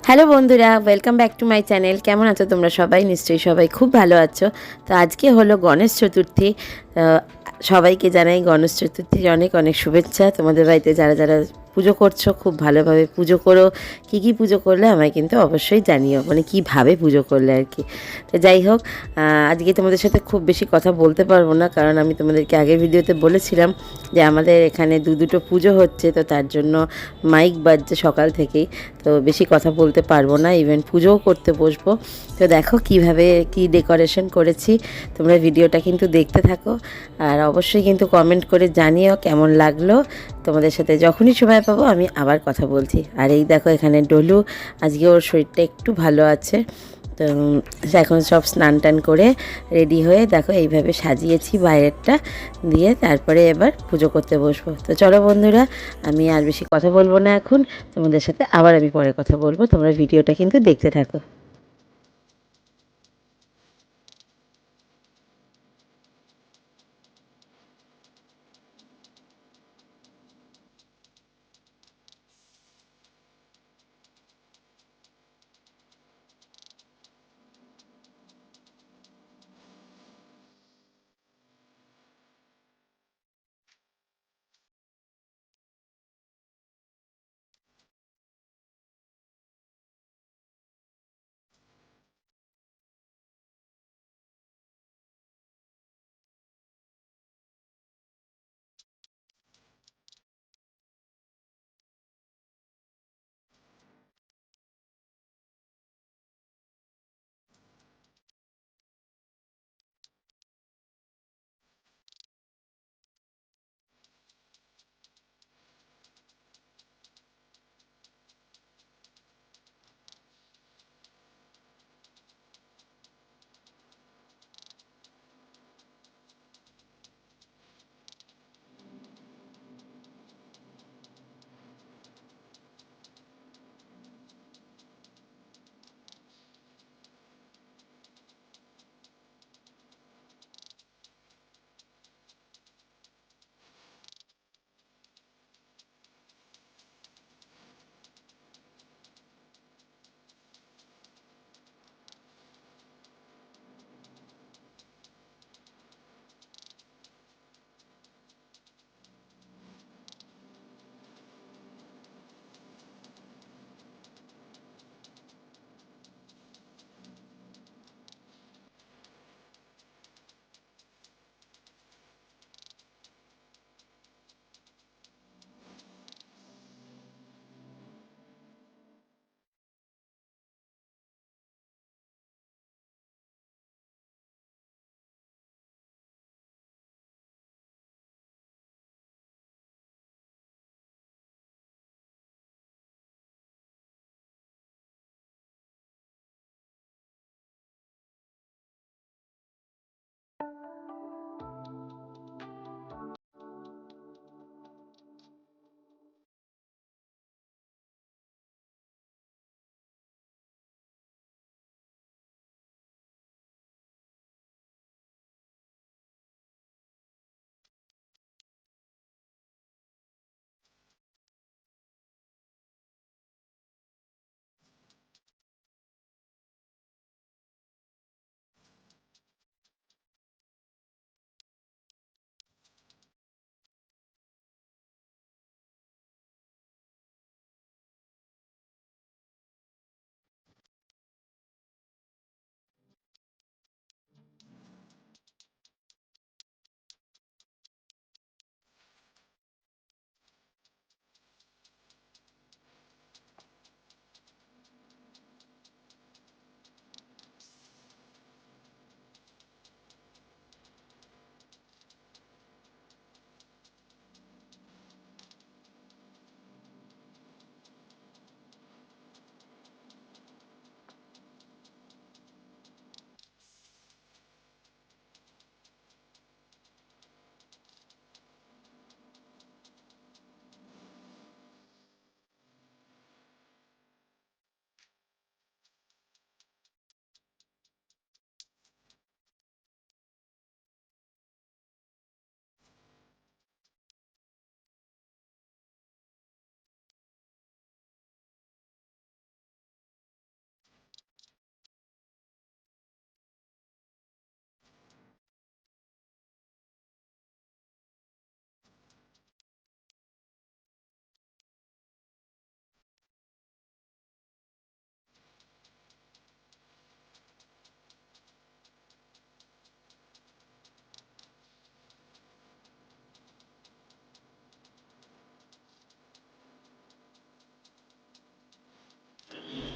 Hello বন্ধুরা, welcome back to my channel. কেমন আছো তোমরা সবাই? নিশ্চয়ই সবাই খুব ভালো আছো। তো আজকে হলো গণেশ চতুর্থী। আহ, সবাইকে জানাই গণেশ চতুর্থীর অনেক অনেক শুভেচ্ছা। তোমাদের বাড়িতে যারা যারা পুজো করছো খুব ভালোভাবে পুজো করো। কী কী পুজো করলে আমায় কিন্তু অবশ্যই জানিও, মানে কীভাবে পুজো করলে আর কি। তো যাই হোক, আজকে তোমাদের সাথে খুব বেশি কথা বলতে পারবো না, কারণ আমি তোমাদেরকে আগের ভিডিওতে বলেছিলাম যে আমাদের এখানে দুটো পুজো হচ্ছে, তো তার জন্য মাইক বাজছে সকাল থেকেই। তো বেশি কথা বলতে পারবো না, ইভেন পুজোও করতে বসবো। তো দেখো কিভাবে কি ডেকোরেশন করেছি, তোমরা ভিডিওটা কিন্তু দেখতে থাকো। আর অবশ্যই কিন্তু কমেন্ট করে জানিও কেমন লাগলো। তোমাদের সাথে যখনই সময় পাবো আমি আবার কথা বলছি। আর এই দেখো এখানে ডলু, আজকে ওর শরীরটা একটু ভালো আছে। তো এখন সব স্নান টান করে রেডি হয়ে দেখো এইভাবে সাজিয়েছি বাইরেরটা দিয়ে, তারপরে এবার পুজো করতে বসবো। তো চলো বন্ধুরা, আমি আর বেশি কথা বলবো না এখন। তোমাদের সাথে আবার আমি পরে কথা বলবো, তোমরা ভিডিওটা কিন্তু দেখতে থাকো।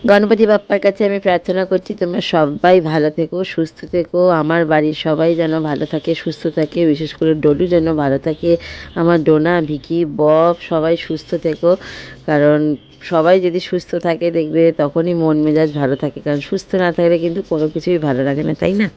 গণপতি বাপ্পার কাছে আমি প্রার্থনা করছি তোমরা সবাই ভালো থেকো, সুস্থ থেকো। আমার বাড়ির সবাই যেন ভালো থাকে, সুস্থ থাকে, বিশেষ করে ডলু যেন ভালো থাকে, আমার ডোনা, ভিকি, বব সবাই সুস্থ থেকো। কারণ সবাই যদি সুস্থ থাকে দেখবে তখনই মন মেজাজ ভালো থাকে, কারণ সুস্থ না থাকলে কিন্তু কোনো কিছুই ভালো লাগে না, তাই না?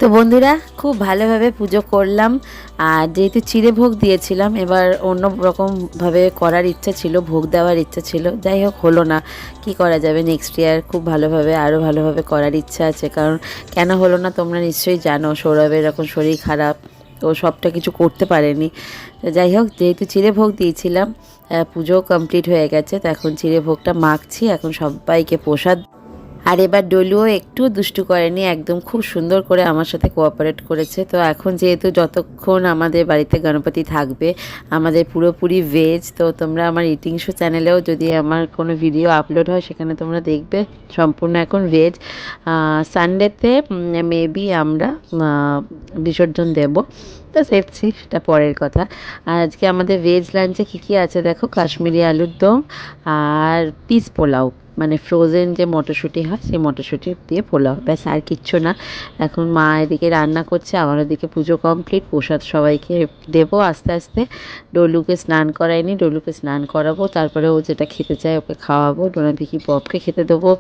তো বন্ধুরা খুব ভালোভাবে পুজো করলাম। আর যেহেতু চিড়ে ভোগ দিয়েছিলাম, এবার অন্য রকমভাবে করার ইচ্ছা ছিল, ভোগ দেওয়ার ইচ্ছা ছিল, যাই হোক হলো না, কি করা যাবে। নেক্সট ইয়ার খুব ভালোভাবে আরও ভালোভাবে করার ইচ্ছা আছে। কারণ কেন হলো না তোমরা নিশ্চয়ই জানো, সৌরভের এরকম শরীর খারাপ, তো সবটা কিছু করতে পারেনি। যাই হোক, যেহেতু চিড়ে ভোগ দিয়েছিলাম, পুজো কমপ্লিট হয়ে গেছে, তো এখন চিড়ে ভোগটা মাখছি, এখন সবাইকে প্রসাদ। আর এবার ডলুও একটু দুষ্টু করেনি, একদম খুব সুন্দর করে আমার সাথে কোঅপারেট করেছে। তো এখন যেহেতু যতক্ষণ আমাদের বাড়িতে গণপতি থাকবে আমাদের পুরোপুরি ভেজ, তো তোমরা আমার ইটিং শো চ্যানেলেও যদি আমার কোনো ভিডিও আপলোড হয় সেখানে তোমরা দেখবে সম্পূর্ণ এখন ভেজ। সানডেতে মেবি আমরা বিসর্জন দেব, তো সেফছি সেটা পরের কথা। আর আজকে আমাদের ভেজ লাঞ্চে কী কী আছে দেখো, কাশ্মীরি আলুর দম আর পিস পোলাও, মানে ফ্রোজেন যে মটরশুঁটি হয় সেই মটরশুঁটি দিয়ে পোলাও, ব্যাস আর কিচ্ছু না। এখন মা এদিকে রান্না করছে, আমার ওদিকে পুজো কমপ্লিট, প্রসাদ সবাইকে দেবো আস্তে আস্তে। ডলুকে স্নান করাইনি, ডলুকে স্নান করাবো, তারপরে ও যেটা খেতে চায় ওকে খাওয়াবো, ডোনাদিকে পপকে খেতে দেবো।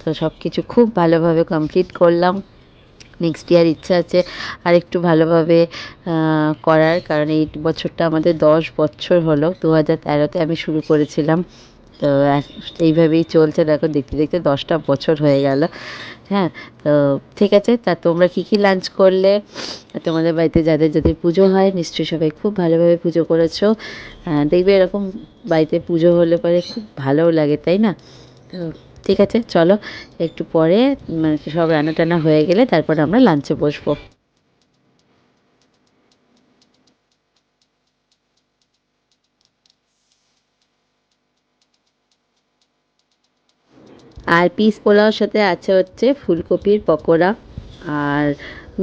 তো সব কিছু খুব ভালোভাবে কমপ্লিট করলাম। নেক্সট ইয়ার ইচ্ছা আছে আর একটু ভালোভাবে করার, কারণ এই বছরটা আমাদের 10 বছর হলো। 2013-তে আমি শুরু করেছিলাম, তো এইভাবেই চলছে। দেখো দেখতে দেখতে 10টা বছর হয়ে গেল। হ্যাঁ, তো ঠিক আছে। তা তোমরা কী কী লাঞ্চ করলে? তোমাদের বাড়িতে যাদের যাদের পুজো হয় নিশ্চয়ই সবাই খুব ভালোভাবে পুজো করেছো। দেখবে এরকম বাড়িতে পুজো হলে পরে খুব ভালোও লাগে, তাই না? তো ঠিক আছে, চলো একটু পরে মানে সব রান্না টান্না হয়ে গেলে তারপর আমরা লাঞ্চে বসবো। আর পিস পোলাওর সাথে আছে হচ্ছে ফুলকপির পকোড়া আর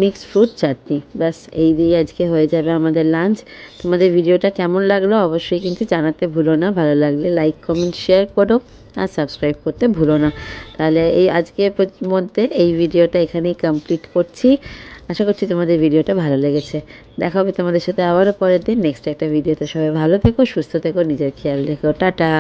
মিক্সড ফ্রুট চাটনি, ব্যাস এই দিয়ে আজকে হয়ে যাবে আমাদের লাঞ্চ। তোমাদের ভিডিওটা কেমন লাগলো অবশ্যই কিন্তু জানাতে ভুলো না, ভালো লাগলে লাইক কমেন্ট শেয়ার করো আর সাবস্ক্রাইব করতে ভুলো না। তাহলে এই আজকের মধ্যে এই ভিডিওটা এখানেই কমপ্লিট করছি। আশা করছি তোমাদের ভিডিওটা ভালো লেগেছে। দেখা হবে তোমাদের সাথে আবারও পরের দিন নেক্সট একটা ভিডিওতে। সবাই ভালো থেকো, সুস্থ থেকো, নিজের খেয়াল রেখো, টাটা।